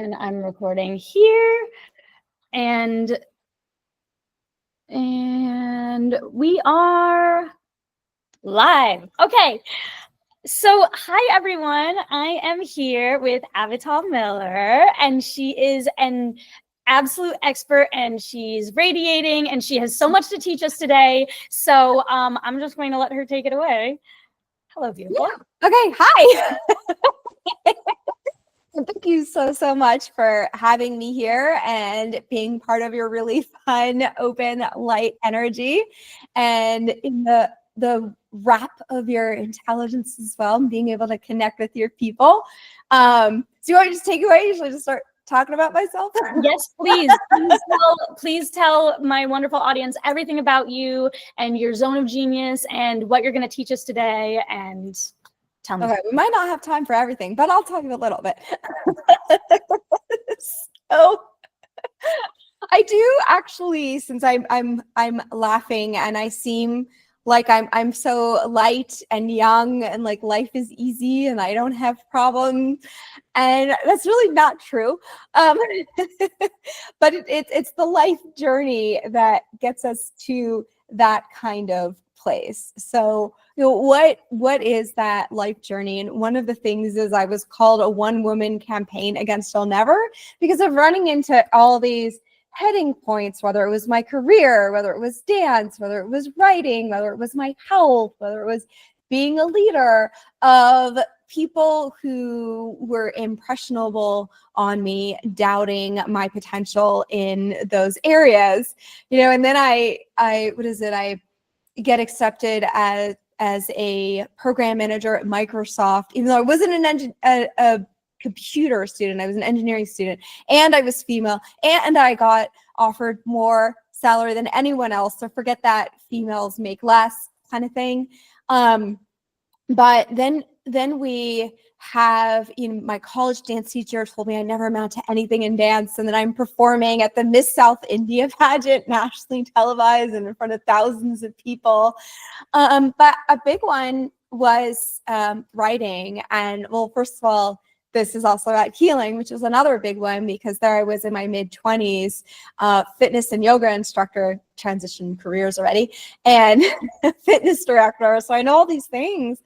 And I'm recording here, and we are live. Okay. So, hi everyone. I am here with Avital Miller, and she is an absolute expert, and she's radiating, and she has so much to teach us today. So, I'm just going to let her take it away. Hello, beautiful. Yeah. Okay. Hi. Thank you so much for having me here and being part of your really fun, open, light energy, and in the wrap of your intelligence as well, and being able to connect with your people. So you want to just take it away? Usually just start talking about myself? Yes, please. Please tell my wonderful audience everything about you and your zone of genius and what you're going to teach us today. And tell me. Okay, we might not have time for everything, but I'll tell you a little bit. So I do actually, since I'm laughing and I seem like I'm so light and young and like life is easy and I don't have problems, and that's really not true. But it's the life journey that gets us to that kind of place. So, what is that life journey? And one of the things is I was called a one-woman campaign against I'll never, because of running into all these heading points, whether it was my career, whether it was dance, whether it was writing, whether it was my health, whether it was being a leader, of people who were impressionable on me, doubting my potential in those areas, and then I get accepted as a program manager at Microsoft, even though I wasn't a computer student. I was an engineering student, and I was female, and I got offered more salary than anyone else. So forget that females make less kind of thing. But then we have, my college dance teacher told me I never amount to anything in dance, and then I'm performing at the Miss South India pageant, nationally televised and in front of thousands of people. But a big one was writing. And well, first of all, this is also about healing, which is another big one, because there I was in my mid-20s, fitness and yoga instructor, transitioned careers already, and fitness director. So I know all these things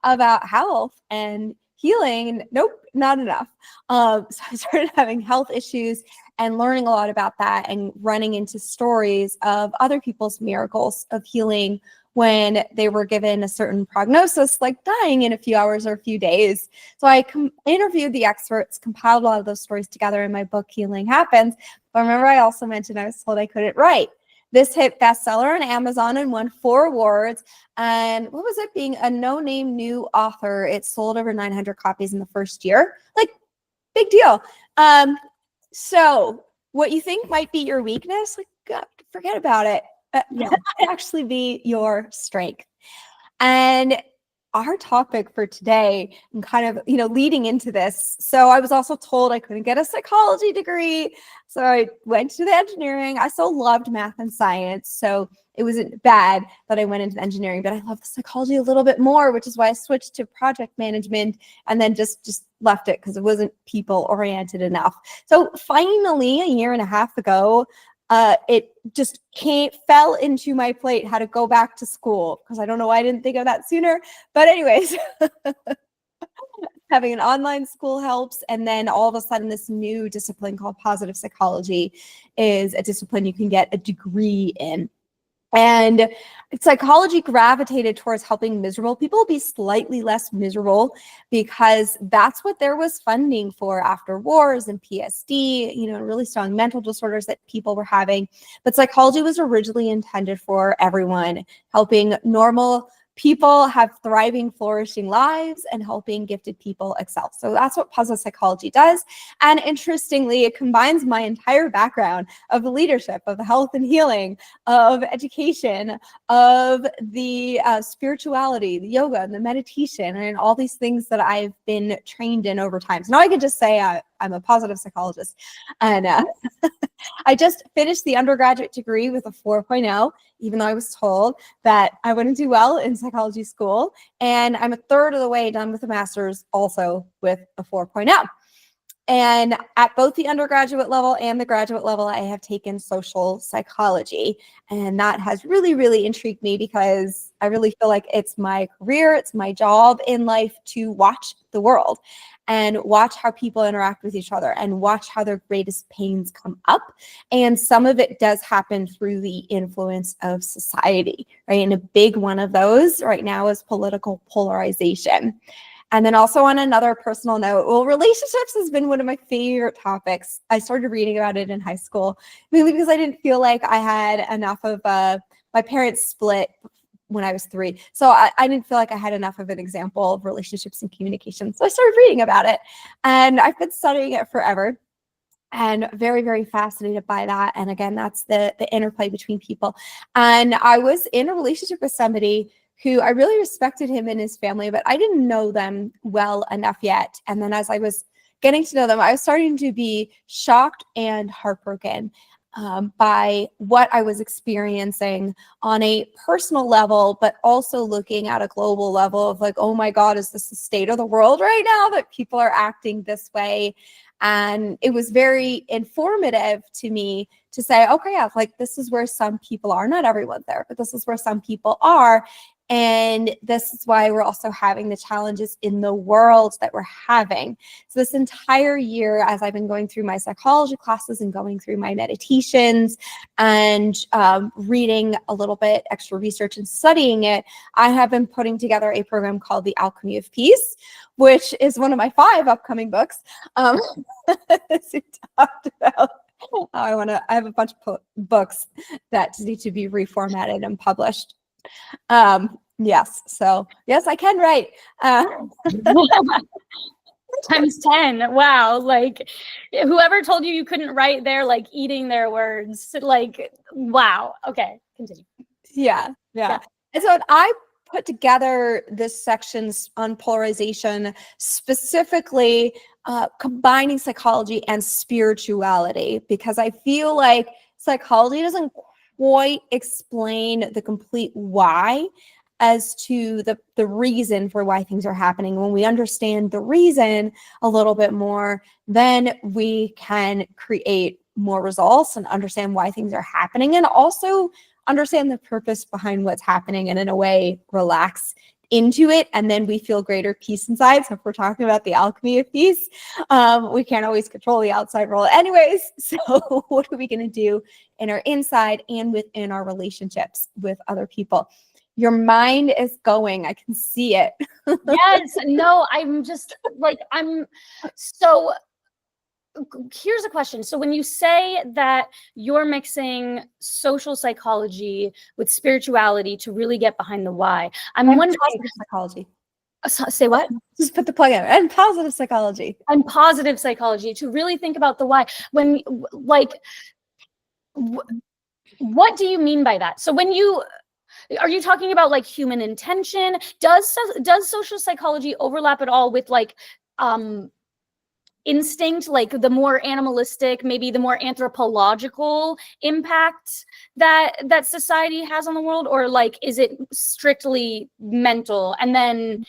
about health and healing, and nope, not enough. So I started having health issues and learning a lot about that, and running into stories of other people's miracles of healing when they were given a certain prognosis, like dying in a few hours or a few days. So I interviewed the experts, compiled a lot of those stories together in my book, Healing Happens. But remember, I also mentioned I was told I couldn't write. This hit bestseller on Amazon and won 4 awards. And what was it, being a no-name new author? It sold over 900 copies in the first year. Like, big deal. So what you think might be your weakness, like, God, forget about it. Yeah. That might actually be your strength. And our topic for today, and kind of, leading into this. So I was also told I couldn't get a psychology degree. So I went to the engineering. I still loved math and science, so it wasn't bad that I went into engineering, but I love the psychology a little bit more, which is why I switched to project management, and then just left it because it wasn't people oriented enough. So finally, a year and a half ago, it just fell into my plate how to go back to school, because I don't know why I didn't think of that sooner. But anyways, having an online school helps. And then all of a sudden, this new discipline called positive psychology is a discipline you can get a degree in. And psychology gravitated towards helping miserable people be slightly less miserable, because that's what there was funding for after wars and PSD, really strong mental disorders that people were having. But psychology was originally intended for everyone, helping normal people have thriving, flourishing lives, and helping gifted people excel. So that's what positive psychology does. And interestingly, it combines my entire background of leadership, of health and healing, of education, of the spirituality, the yoga, and the meditation, and all these things that I've been trained in over time. So now I could just say I'm a positive psychologist. And I just finished the undergraduate degree with a 4.0, even though I was told that I wouldn't do well in psychology school. And I'm a third of the way done with a master's, also with a 4.0. And at both the undergraduate level and the graduate level, I have taken social psychology. And that has really, really intrigued me because I really feel like it's my career, it's my job in life to watch the world and watch how people interact with each other and watch how their greatest pains come up. And some of it does happen through the influence of society, right? And a big one of those right now is political polarization. And then also on another personal note, well, relationships has been one of my favorite topics. I started reading about it in high school, mainly because I didn't feel like I had enough of my parents split when I was 3. So I didn't feel like I had enough of an example of relationships and communication. So I started reading about it, and I've been studying it forever. And very, very fascinated by that. And again, that's the interplay between people. And I was in a relationship with somebody who I really respected him and his family, but I didn't know them well enough yet. And then as I was getting to know them, I was starting to be shocked and heartbroken by what I was experiencing on a personal level, but also looking at a global level of like, oh my God, is this the state of the world right now that people are acting this way? And it was very informative to me to say, okay, yeah, like this is where some people are. Not everyone's there, but this is where some people are. And this is why we're also having the challenges in the world that we're having. So this entire year, as I've been going through my psychology classes and going through my meditations and reading a little bit extra research and studying it, I have been putting together a program called The Alchemy of Peace, which is one of my 5 upcoming books. As we talked about. I have a bunch of books that need to be reformatted and published. Yes. So yes, I can write. Times 10. Wow. Like whoever told you couldn't write, they're like eating their words. Like, wow. Okay. Continue. Yeah. And so I put together this section on polarization, specifically combining psychology and spirituality, because I feel like psychology doesn't quite explain the complete why as to the reason for why things are happening. When we understand the reason a little bit more, then we can create more results and understand why things are happening, and also understand the purpose behind what's happening, and in a way relax into it, and then we feel greater peace inside. So if we're talking about the alchemy of peace, we can't always control the outside world anyways. So what are we going to do in our inside and within our relationships with other people? Your mind is going. I can see it. Yes. No, I'm just like, so here's a question. So when you say that you're mixing social psychology with spirituality to really get behind the why, I'm wondering. Positive psychology. Say what? Just put the plug in. And positive psychology. And positive psychology to really think about the why. When like, what do you mean by that? So when are you talking about like human intention? Does social psychology overlap at all with like instinct, like the more animalistic, maybe the more anthropological impact that society has on the world? Or like, is it strictly mental? And then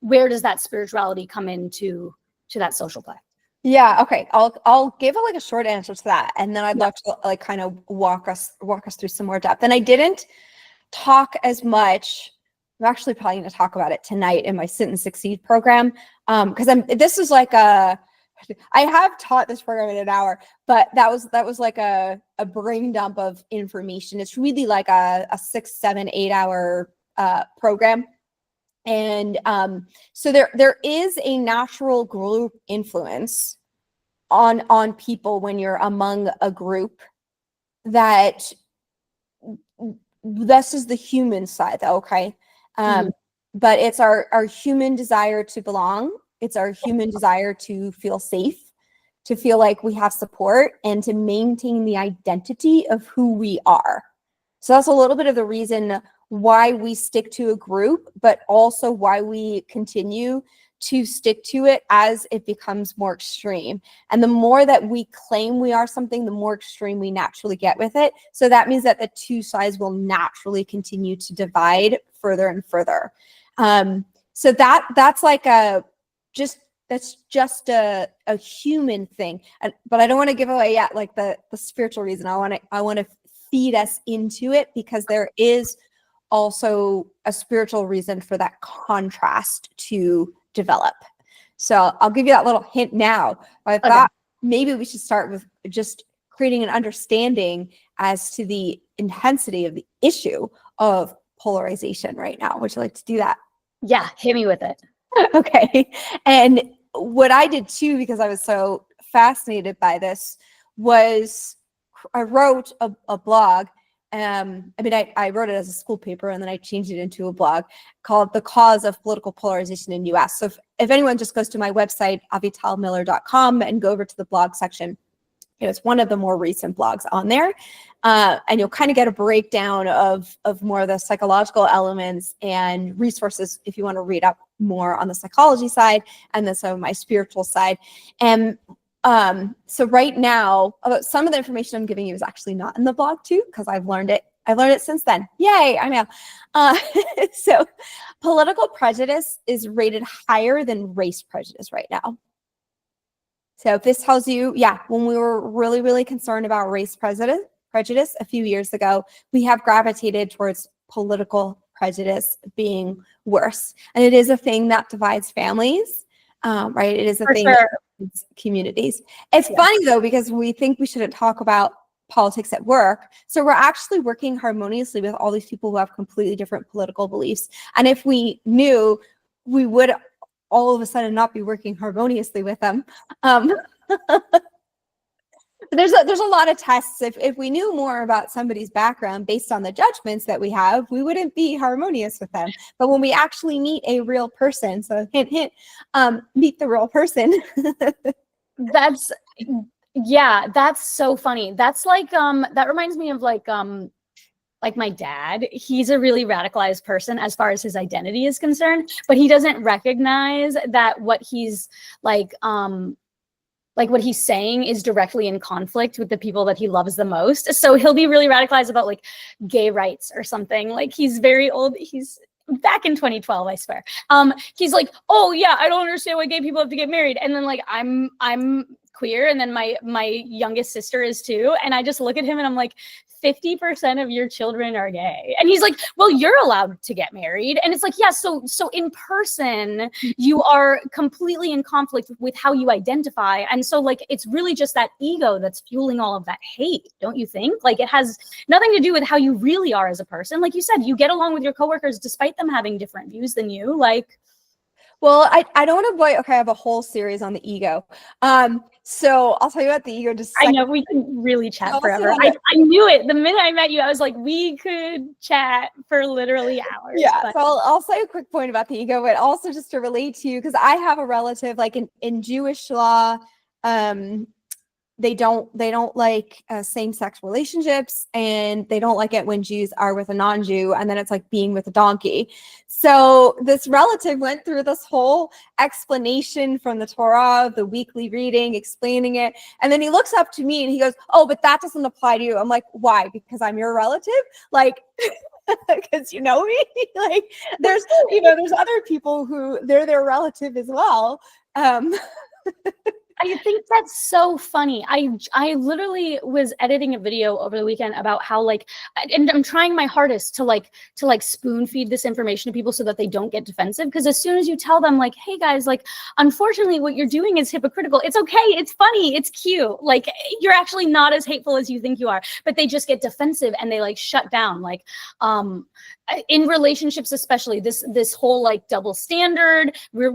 where does that spirituality come into that social play? Yeah, okay. I'll give like a short answer to that, and then I'd love to like kind of walk us through some more depth. And I didn't talk as much. I'm actually probably going to talk about it tonight in my Sit and Succeed program, because this is like I have taught this program in an hour, but that was like a brain dump of information. It's really like a 6, 7, 8 hour program. And so there is a natural group influence on people when you're among a group. That this is the human side, though, okay? But it's our human desire to belong. It's our human desire to feel safe, to feel like we have support, and to maintain the identity of who we are. So that's a little bit of the reason why we stick to a group, but also why we continue to stick to it as it becomes more extreme. And the more that we claim we are something, the more extreme we naturally get with it. So that means that the two sides will naturally continue to divide further and further. So that's like just a human thing. But I don't want to give away yet like the spiritual reason. I want to feed us into it, because there is also a spiritual reason for that contrast to develop. So I'll give you that little hint now. I thought maybe we should start with just creating an understanding as to the intensity of the issue of polarization right now. Would you like to do that? Yeah, hit me with it. Okay. And what I did too, because I was so fascinated by this, was I wrote a blog. I mean, I wrote it as a school paper, and then I changed it into a blog called The Cause of Political Polarization in US. So if anyone just goes to my website, avitalmiller.com, and go over to the blog section, it's one of the more recent blogs on there. And you'll kind of get a breakdown of more of the psychological elements and resources if you want to read up more on the psychology side, and then some of my spiritual side. And so right now, some of the information I'm giving you is actually not in the blog too, because I've learned it since then. Yay, I know. So political prejudice is rated higher than race prejudice right now. So if this tells you, yeah, when we were really, really concerned about race prejudice a few years ago, we have gravitated towards political prejudice being worse. And it is a thing that divides families, right? It is a thing that divides communities. It's funny though, because we think we shouldn't talk about politics at work. So we're actually working harmoniously with all these people who have completely different political beliefs. And if we knew, we would all of a sudden not be working harmoniously with them. There's a lot of tests. If we knew more about somebody's background based on the judgments that we have, we wouldn't be harmonious with them. But when we actually meet a real person, so hint, hint, meet the real person. That's so funny. That's like, that reminds me of like my dad. He's a really radicalized person as far as his identity is concerned, but he doesn't recognize that what he's like what he's saying is directly in conflict with the people that he loves the most. So he'll be really radicalized about like gay rights or something. Like he's very old. He's back in 2012, I swear. He's like, oh yeah, I don't understand why gay people have to get married. And then like I'm queer, and then my youngest sister is too. And I just look at him and I'm like, 50% of your children are gay. And he's like, well, you're allowed to get married. And it's like, yeah, so in person, you are completely in conflict with how you identify. And so like, it's really just that ego that's fueling all of that hate, don't you think? Like it has nothing to do with how you really are as a person. Like you said, you get along with your coworkers despite them having different views than you. Like, well, I don't want to avoid, okay, I have a whole series on the ego. So I'll tell you about the ego just I know we can really chat forever. I knew it. The minute I met you, I was like, we could chat for literally hours. Yeah, but. So I'll say a quick point about the ego, but also just to relate to you, because I have a relative, like in Jewish law, they don't like same-sex relationships, and they don't like it when Jews are with a non-Jew, and then it's like being with a donkey. So this relative went through this whole explanation from the Torah, the weekly reading, explaining it, and then he looks up to me and he goes, oh, but that doesn't apply to you. I'm like, why? Because I'm your relative? Like, because you know me? Like, there's other people who they're their relative as well. I think that's so funny. I literally was editing a video over the weekend about how like, and I'm trying my hardest to spoon feed this information to people so that they don't get defensive. Because as soon as you tell them like, hey guys, like, unfortunately what you're doing is hypocritical. It's okay. It's funny. It's cute. Like you're actually not as hateful as you think you are, but they just get defensive and they like shut down. Like, in relationships, especially this whole like double standard, your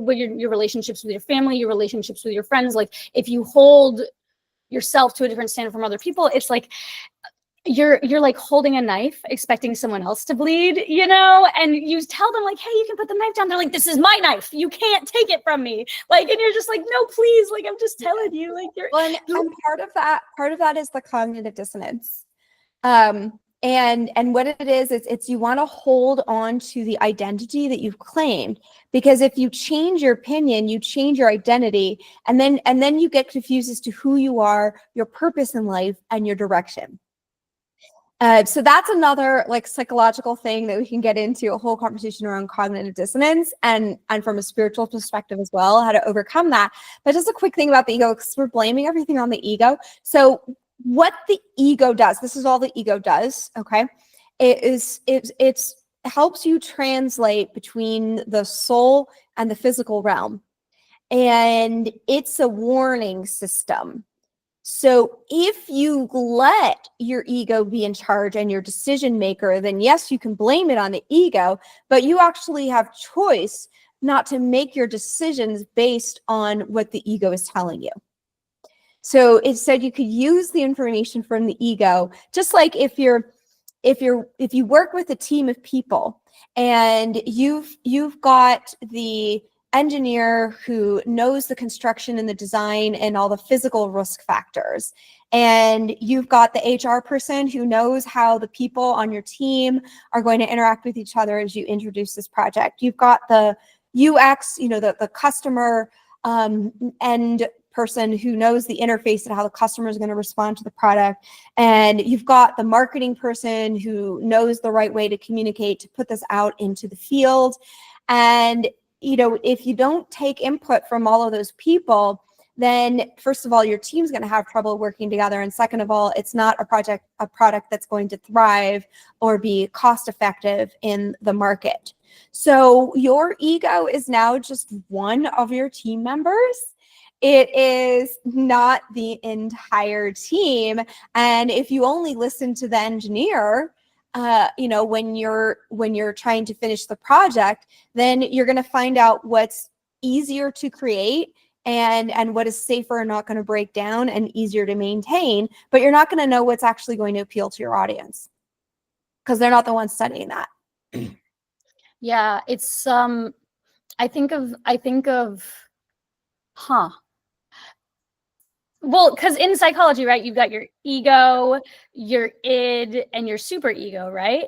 relationships with your family, your relationships with your friends, like if you hold yourself to a different standard from other people, it's like you're like holding a knife expecting someone else to bleed, you know, and you tell them like, hey, you can put the knife down. They're like, this is my knife, you can't take it from me. Like, and you're just like, no, please, like I'm just telling you, like you're and part of that is the cognitive dissonance. And what it is, it's you want to hold on to the identity that you've claimed, because if you change your opinion, you change your identity, and then you get confused as to who you are, your purpose in life, and your direction. So that's another like psychological thing that we can get into a whole conversation around cognitive dissonance and from a spiritual perspective as well, how to overcome that. But just a quick thing about the ego, because we're blaming everything on the ego. So what the ego does, this is all the ego does, okay? It helps you translate between the soul and the physical realm. And it's a warning system. So if you let your ego be in charge and your decision maker, then yes, you can blame it on the ego, but you actually have choice not to make your decisions based on what the ego is telling you. So instead, you could use the information from the ego, just like if you work with a team of people and you've got the engineer who knows the construction and the design and all the physical risk factors, and you've got the HR person who knows how the people on your team are going to interact with each other as you introduce this project. You've got the UX, the customer and person who knows the interface and how the customer is going to respond to the product. And you've got the marketing person who knows the right way to communicate, to put this out into the field. And, if you don't take input from all of those people, then first of all, your team's going to have trouble working together. And second of all, it's not a product that's going to thrive or be cost effective in the market. So your ego is now just one of your team members. It is not the entire team. And if you only listen to the engineer, when you're trying to finish the project, then you're going to find out what's easier to create and what is safer and not going to break down and easier to maintain, but you're not going to know what's actually going to appeal to your audience because they're not the ones studying that. Yeah, it's I think of well, because in psychology, right, you've got your ego, your id, and your super ego, right?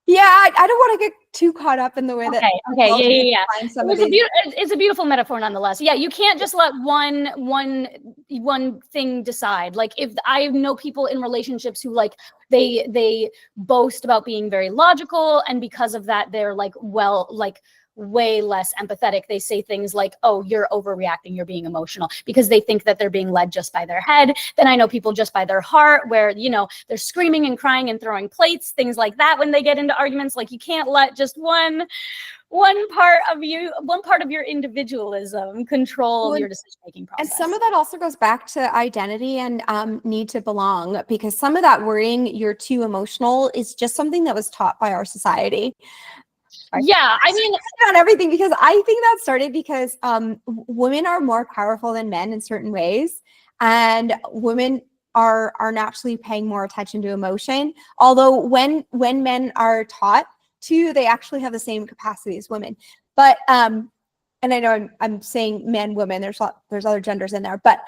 Yeah, I don't want to get too caught up in the way that. Okay, yeah. It's a beautiful metaphor nonetheless. Yeah, you can't just let one thing decide. Like if I know people in relationships who like they boast about being very logical, and because of that, they're like way less empathetic. They say things like, oh, you're overreacting, you're being emotional, because they think that they're being led just by their head. Then I know people just by their heart, where they're screaming and crying and throwing plates, things like that when they get into arguments. Like you can't let just one part of your individualism control your decision-making process. And some of that also goes back to identity and need to belong, because some of that worrying you're too emotional is just something that was taught by our society. Yeah, I mean, not everything, because I think that started because women are more powerful than men in certain ways, and women are naturally paying more attention to emotion. Although when men are taught to, they actually have the same capacity as women. But and I know I'm saying men, women. There's other genders in there, but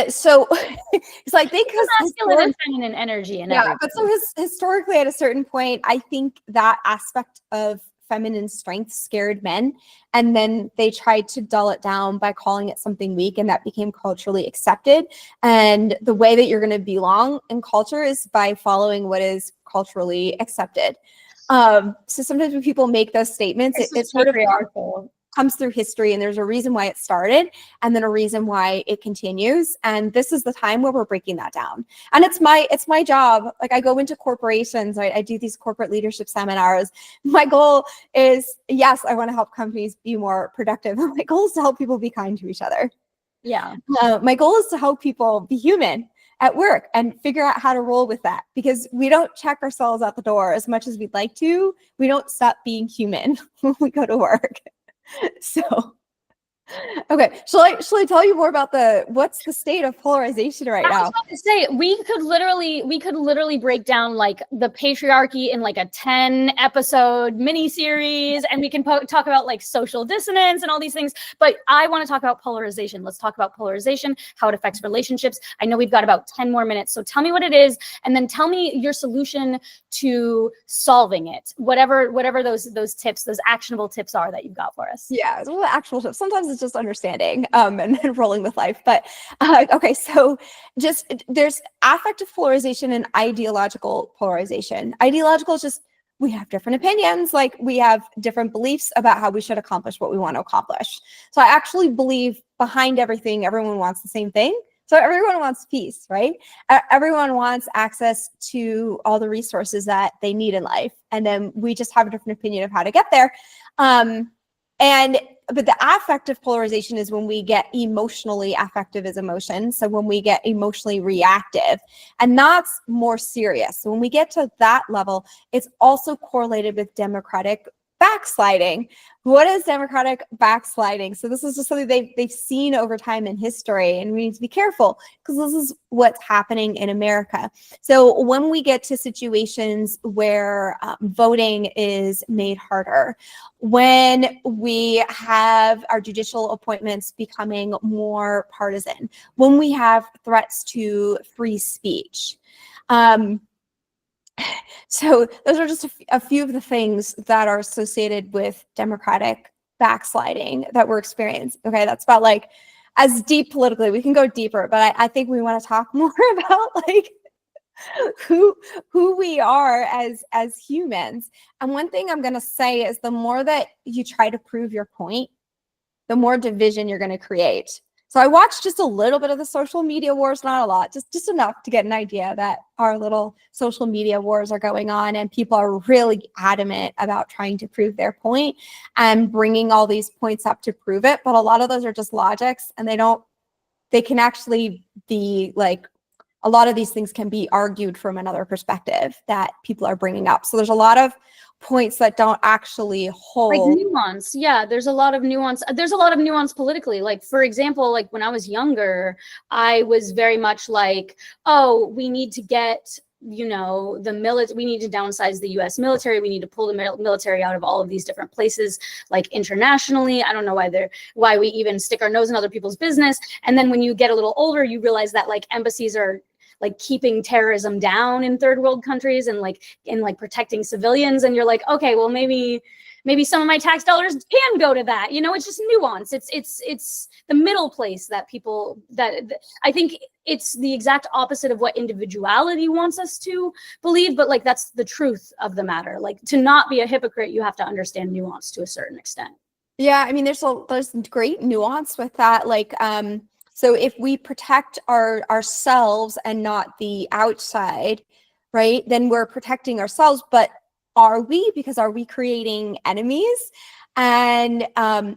so it's like because masculine and feminine energy and everything. But so historically at a certain point, I think that aspect of feminine strength scared men, and then they tried to dull it down by calling it something weak, and that became culturally accepted. And the way that you're going to belong in culture is by following what is culturally accepted. So sometimes when people make those statements, it's sort of comes through history, and there's a reason why it started and then a reason why it continues. And this is the time where we're breaking that down. And it's my job. Like I go into corporations, I do these corporate leadership seminars. My goal is, yes, I want to help companies be more productive. My goal is to help people be kind to each other. Yeah. My goal is to help people be human at work and figure out how to roll with that, because we don't check ourselves out the door as much as we'd like to. We don't stop being human when we go to work. So, okay, shall I tell you more about what's the state of polarization right now? I was about to say, we could literally break down like the patriarchy in like a 10-episode mini-series, and we can talk about like social dissonance and all these things. But I want to talk about polarization. Let's talk about polarization, how it affects relationships. I know we've got about 10 more minutes, so tell me what it is, and then tell me your solution to solving it. Whatever those tips, those actionable tips are that you've got for us. Yeah, well, actual tips. Sometimes is just understanding and rolling with life. But okay, so just there's affective polarization and ideological polarization. Ideological is just we have different opinions, like we have different beliefs about how we should accomplish what we want to accomplish. So I actually believe behind everything, everyone wants the same thing. So everyone wants peace, right? Everyone wants access to all the resources that they need in life. And then we just have a different opinion of how to get there. But the affective polarization is when we get emotionally affective as emotion. So when we get emotionally reactive, and that's more serious. So when we get to that level, it's also correlated with democratic backsliding. What is democratic backsliding? So this is just something they've seen over time in history, and we need to be careful because this is what's happening in America. So when we get to situations where voting is made harder, when we have our judicial appointments becoming more partisan, when we have threats to free speech, so those are just a few of the things that are associated with democratic backsliding that we're experiencing. Okay, that's about like as deep politically. We can go deeper, but I think we want to talk more about like who we are as humans. And one thing I'm going to say is the more that you try to prove your point, the more division you're going to create. So I watched just a little bit of the social media wars, not a lot, just enough to get an idea that our little social media wars are going on and people are really adamant about trying to prove their point and bringing all these points up to prove it. But a lot of those are just logics, and they can actually be like, a lot of these things can be argued from another perspective that people are bringing up. So there's a lot of points that don't actually hold. Like nuance. Yeah, there's a lot of nuance. There's a lot of nuance politically. Like, for example, like when I was younger, I was very much like, oh, we need to get, you know, the military, we need to downsize the US military. We need to pull the military out of all of these different places, like internationally. I don't know why we even stick our nose in other people's business. And then when you get a little older, you realize that like embassies are like keeping terrorism down in third world countries and like protecting civilians. And you're like, okay, well, maybe some of my tax dollars can go to that. You know, it's just nuance. It's the middle place that people, that I think it's the exact opposite of what individuality wants us to believe, but like that's the truth of the matter. Like, to not be a hypocrite, you have to understand nuance to a certain extent. Yeah, I mean, there's great nuance with that. Like, so if we protect ourselves and not the outside, right, then we're protecting ourselves. But are we? Because are we creating enemies? And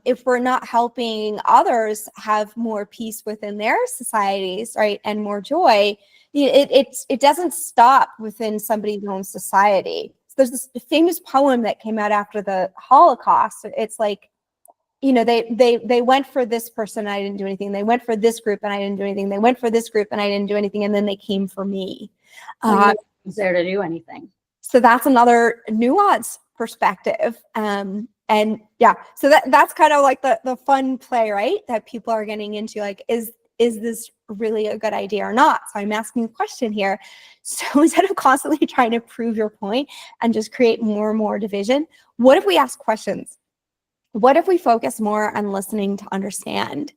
if we're not helping others have more peace within their societies, right, and more joy, it doesn't stop within somebody's own society. So there's this famous poem that came out after the Holocaust. It's like, you know, they went for this person and I didn't do anything. They went for this group and I didn't do anything. They went for this group and I didn't do anything. And then they came for me. No one's there to do anything. So that's another nuance perspective. And yeah, so that's kind of like the fun play, right? That people are getting into, like, is this really a good idea or not? So I'm asking a question here. So instead of constantly trying to prove your point and just create more and more division, what if we ask questions? What if we focus more on listening to understand?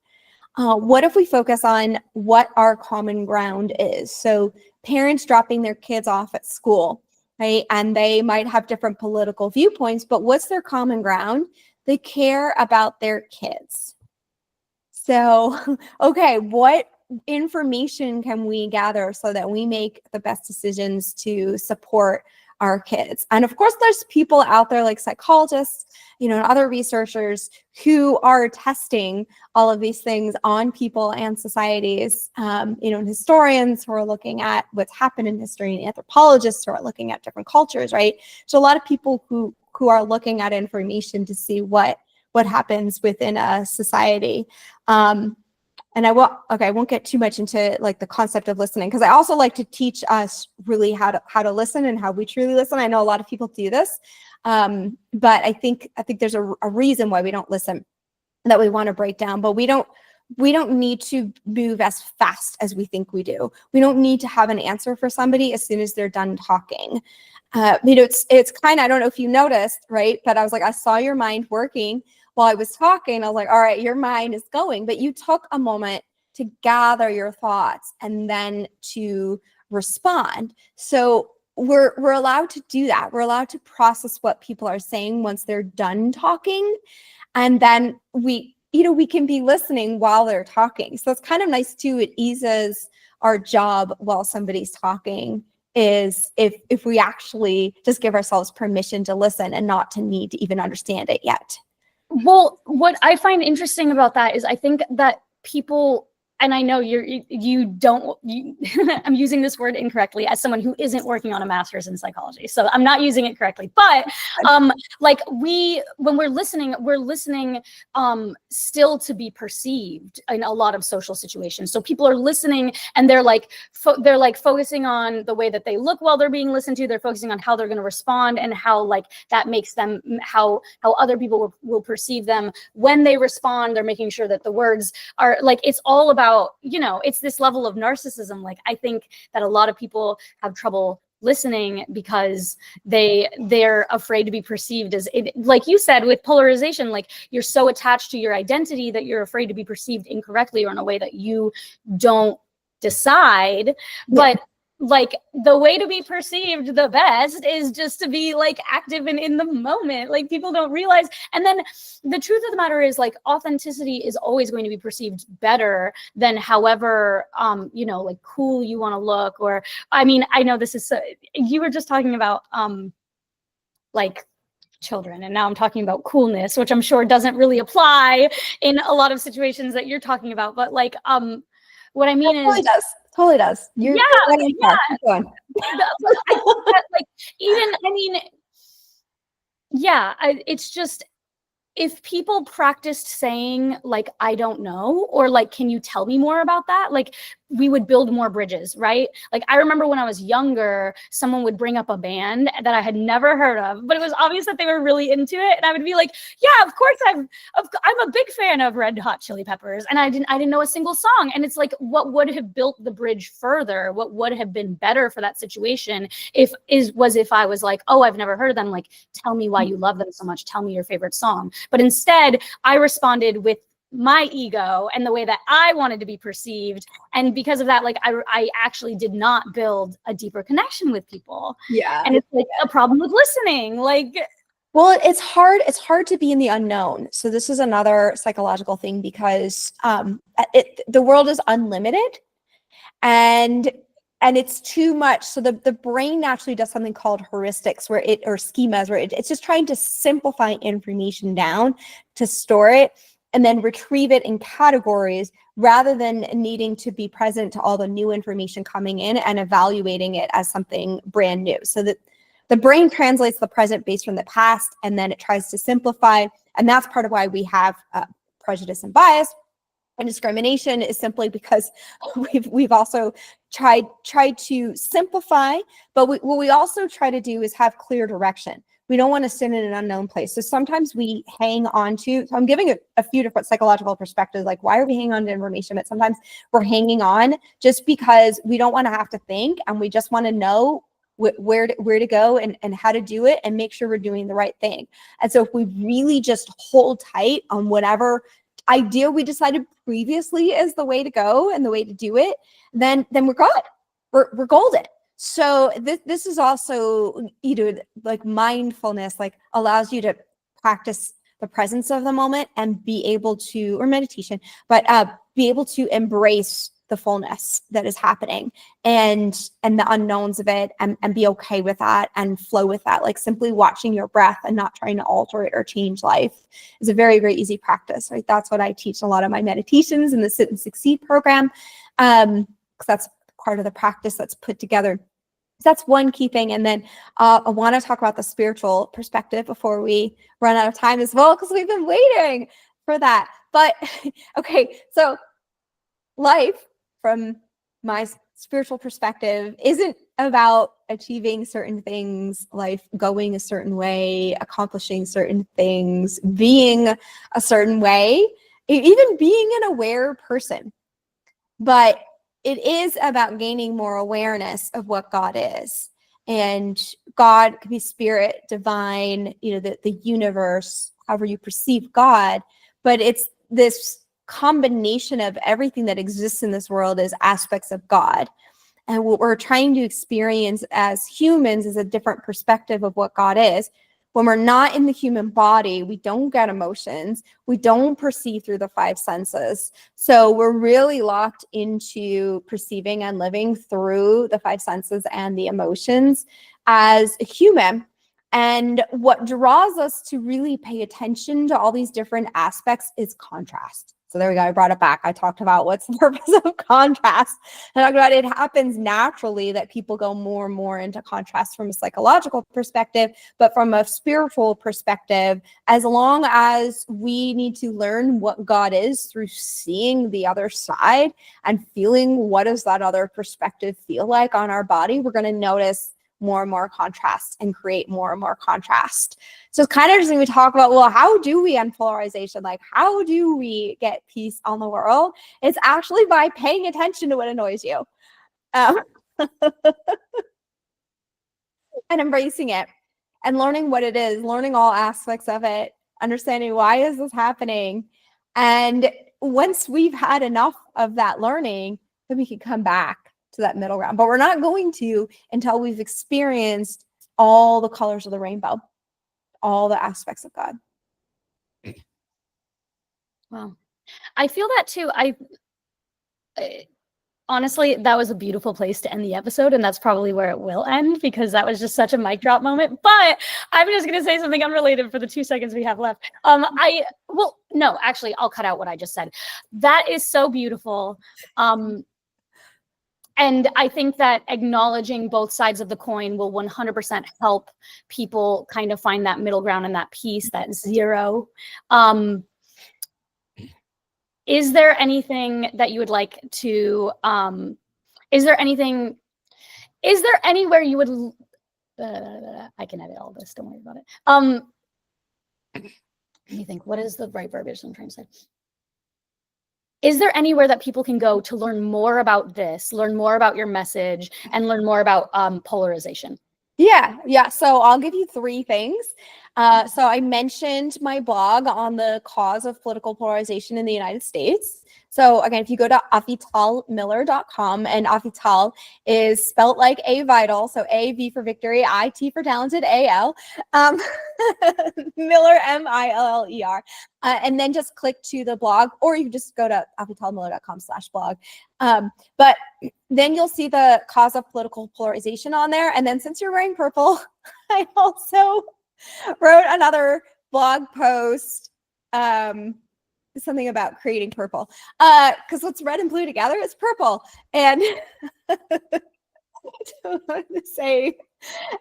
What if we focus on what our common ground is? So parents dropping their kids off at school, right? And they might have different political viewpoints, but what's their common ground? They care about their kids. So, okay, what information can we gather so that we make the best decisions to support our kids? And of course, there's people out there like psychologists, you know, and other researchers who are testing all of these things on people and societies, you know, and historians who are looking at what's happened in history, and anthropologists who are looking at different cultures, right? So a lot of people who are looking at information to see what happens within a society. And I won't get too much into like the concept of listening, because I also like to teach us really how to listen and how we truly listen. I know a lot of people do this, but I think there's a reason why we don't listen, that we want to break down, but we don't need to move as fast as we think we do. We don't need to have an answer for somebody as soon as they're done talking. You know, it's kind of, I don't know if you noticed, right? But I was like, I saw your mind working while I was talking. I was like, all right, your mind is going, but you took a moment to gather your thoughts and then to respond. So we're allowed to do that. We're allowed to process what people are saying once they're done talking. And then we can be listening while they're talking. So it's kind of nice too. It eases our job while somebody's talking, is if we actually just give ourselves permission to listen and not to need to even understand it yet. Well, what I find interesting about that is I think that people, and I know I'm using this word incorrectly as someone who isn't working on a master's in psychology. So I'm not using it correctly, but like when we're listening still to be perceived in a lot of social situations. So people are listening and they're like focusing on the way that they look while they're being listened to. They're focusing on how they're going to respond and how like that makes them, how other people will perceive them when they respond. They're making sure that the words are like, it's all about, it's this level of narcissism. Like, I think that a lot of people have trouble listening because they're afraid to be perceived as it, like you said, with polarization, like you're so attached to your identity that you're afraid to be perceived incorrectly or in a way that you don't decide. But like the way to be perceived the best is just to be like active and in the moment. Like people don't realize. And then the truth of the matter is like authenticity is always going to be perceived better than however, like cool you want to look. Or, I mean, I know this is, you were just talking about like children, and now I'm talking about coolness, which I'm sure doesn't really apply in a lot of situations that you're talking about. But like, what I mean is, Totally does. You're going. I think that, like, even, I mean, it's just, if people practiced saying like, I don't know, or like, can you tell me more about that? Like, we would build more bridges, right? Like, I remember when I was younger, someone would bring up a band that I had never heard of, but it was obvious that they were really into it. And I would be like, yeah, of course I'm a big fan of Red Hot Chili Peppers. And I didn't know a single song. And it's like, what would have built the bridge further? What would have been better for that situation if I was like, oh, I've never heard of them. Like, tell me why you love them so much. Tell me your favorite song. But instead I responded with my ego and the way that I wanted to be perceived. And because of that, like I actually did not build a deeper connection with people. Yeah. And it's like a problem with listening. Like, well, it's hard to be in the unknown. So this is another psychological thing because the world is unlimited and it's too much. So the brain naturally does something called heuristics or schemas where it's just trying to simplify information down to store it and then retrieve it in categories rather than needing to be present to all the new information coming in and evaluating it as something brand new. So that the brain translates the present based from the past, and then it tries to simplify. And that's part of why we have prejudice and bias. And discrimination is simply because we've also tried to simplify, but what we also try to do is have clear direction. We don't want to sit in an unknown place. So sometimes we hang on to, so I'm giving a few different psychological perspectives, like why are we hanging on to information? But sometimes we're hanging on just because we don't want to have to think, and we just want to know where to go and how to do it and make sure we're doing the right thing. And so if we really just hold tight on whatever idea we decided previously is the way to go and the way to do it, then we're good. We're golden. So this is also, like mindfulness, like allows you to practice the presence of the moment and be able to, or meditation, but be able to embrace the fullness that is happening and the unknowns of it and be okay with that and flow with that. Like simply watching your breath and not trying to alter it or change life is a very, very easy practice, right? That's what I teach in a lot of my meditations in the Sit and Succeed program. Because that's part of the practice that's put together. So that's one key thing. And then I want to talk about the spiritual perspective before we run out of time as well, because we've been waiting for that. But okay, so life from my spiritual perspective isn't about achieving certain things, life going a certain way, accomplishing certain things, being a certain way, even being an aware person. But it is about gaining more awareness of what God is. And God could be spirit, divine, the universe, however you perceive God, but it's this combination of everything that exists in this world is aspects of God. And what we're trying to experience as humans is a different perspective of what God is. When we're not in the human body, we don't get emotions. We don't perceive through the five senses. So we're really locked into perceiving and living through the five senses and the emotions as a human. And what draws us to really pay attention to all these different aspects is contrast. So there we go. I brought it back. I talked about what's the purpose of contrast. I talked about it happens naturally that people go more and more into contrast from a psychological perspective, but from a spiritual perspective, as long as we need to learn what God is through seeing the other side and feeling what does that other perspective feel like on our body, we're going to notice more and more contrast and create more and more contrast. So it's kind of interesting we talk about, well, how do we end polarization? Like, how do we get peace on the world? It's actually by paying attention to what annoys you and embracing it and learning what it is, learning all aspects of it, understanding why is this happening. And once we've had enough of that learning, then we can come back to that middle ground. But we're not going to until we've experienced all the colors of the rainbow, all the aspects of God. Wow. I feel that too. Honestly, that was a beautiful place to end the episode, and that's probably where it will end because that was just such a mic drop moment. But I'm just going to say something unrelated for the 2 seconds we have left. No, actually, I'll cut out what I just said. That is so beautiful. And I think that acknowledging both sides of the coin will 100% help people kind of find that middle ground and that peace, that zero. Is there anything that you would like to, is there anywhere you would, I can edit all this, don't worry about it. Let me think, what is the right verbiage I'm trying to say? Is there anywhere that people can go to learn more about this, learn more about your message, and learn more about polarization? Yeah. So I'll give you 3 things. So I mentioned my blog on the cause of political polarization in the United States. So again, if you go to avitalmiller.com, and Avital is spelt like Avital, so A, V for victory, I, T for talented, A-L, Miller, M-I-L-L-E-R, and then just click to the blog, or you can just go to avitalmiller.com/blog. But then you'll see the cause of political polarization on there. And then since you're wearing purple, I also wrote another blog post, something about creating purple, because what's red and blue together is purple. And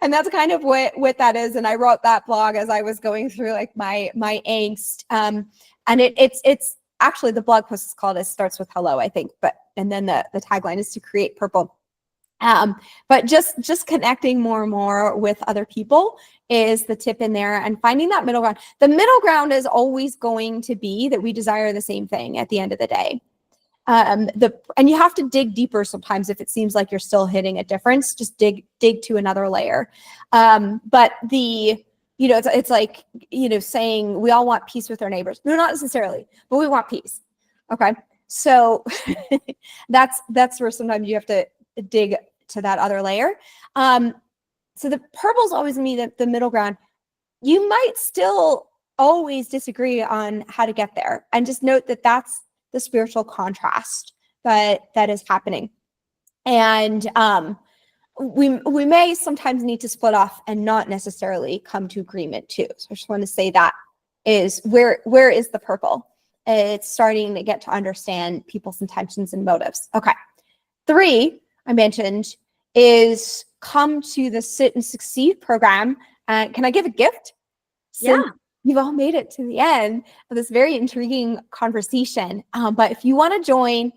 and that's kind of what that is. And I wrote that blog as I was going through like my angst. And it's actually, the blog post is called "It Starts with Hello," I think, and then the tagline is to create purple. But just connecting more and more with other people is the tip in there, and finding that middle ground. The middle ground is always going to be that we desire the same thing at the end of the day. And you have to dig deeper sometimes if it seems like you're still hitting a difference. Just dig to another layer. But it's like, saying we all want peace with our neighbors. No, not necessarily, but we want peace. Okay. So that's where sometimes you have to dig to that other layer. So the purple's always going to be the middle ground. You might still always disagree on how to get there. And just note that that's the spiritual contrast that is happening. And we may sometimes need to split off and not necessarily come to agreement too. So I just want to say that is where is the purple? It's starting to get to understand people's intentions and motives. Okay. 3, I mentioned, is come to the Sit and Succeed program. Can I give a gift? Yeah. You've all made it to the end of this very intriguing conversation. But if you want to join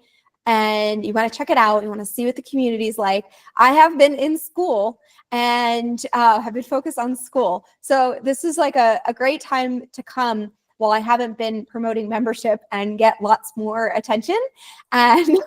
and you want to check it out, you want to see what the community is like, I have been in school and have been focused on school. So this is like a great time to come while I haven't been promoting membership and get lots more attention. And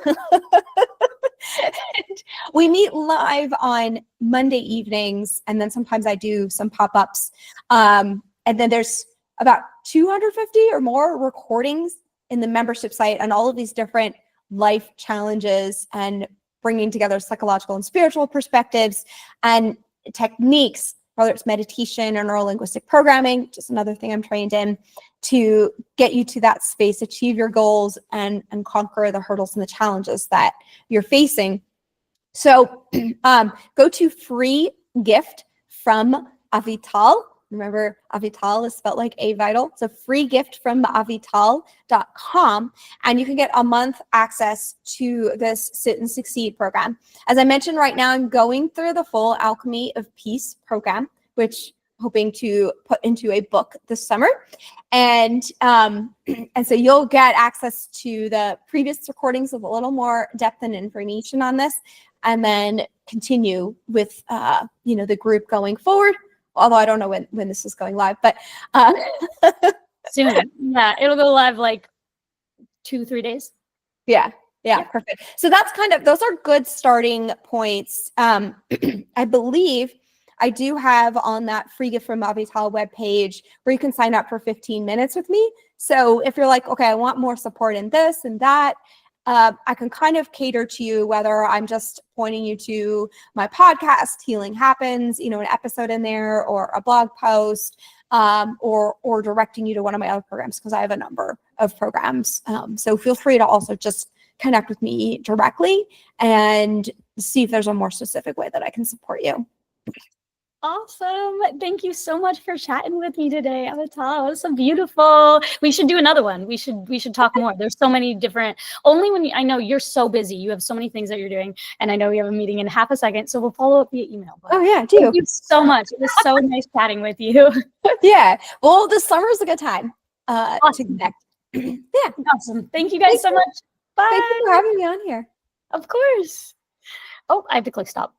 we meet live on Monday evenings, and then sometimes I do some pop-ups. And then there's about 250 or more recordings in the membership site on all of these different life challenges and bringing together psychological and spiritual perspectives and techniques, whether it's meditation or neuro-linguistic programming, just another thing I'm trained in, to get you to that space, achieve your goals, and conquer the hurdles and the challenges that you're facing. So go to free gift from Avital. Remember, Avital is spelled like Avital. It's a free gift from avital.com, and you can get a month access to this Sit and Succeed program. As I mentioned, right now I'm going through the full Alchemy of Peace program, which I'm hoping to put into a book this summer. And so you'll get access to the previous recordings with a little more depth and information on this, and then continue with the group going forward. Although I don't know when this is going live, but soon. Yeah, it'll go live like 2-3 days. Yeah, perfect. So that's those are good starting points. I believe I do have on that free gift from Avital webpage where you can sign up for 15 minutes with me. So if you're like, okay, I want more support in this and that, I can kind of cater to you, whether I'm just pointing you to my podcast, Healing Happens, an episode in there, or a blog post, or directing you to one of my other programs, because I have a number of programs. So feel free to also just connect with me directly and see if there's a more specific way that I can support you. Awesome. Thank you so much for chatting with me today, Avital. It was so beautiful. We should do another one. We should talk more. There's so many different, I know you're so busy. You have so many things that you're doing, and I know you have a meeting in half a second, so we'll follow up via email. Oh yeah, do. Thank you so much. It was so nice chatting with you. Yeah. Well, the summer is a good time Awesome. to connect. Yeah. Awesome. Thank you guys so much. Bye. Thank you for having me on here. Of course. Oh, I have to click stop.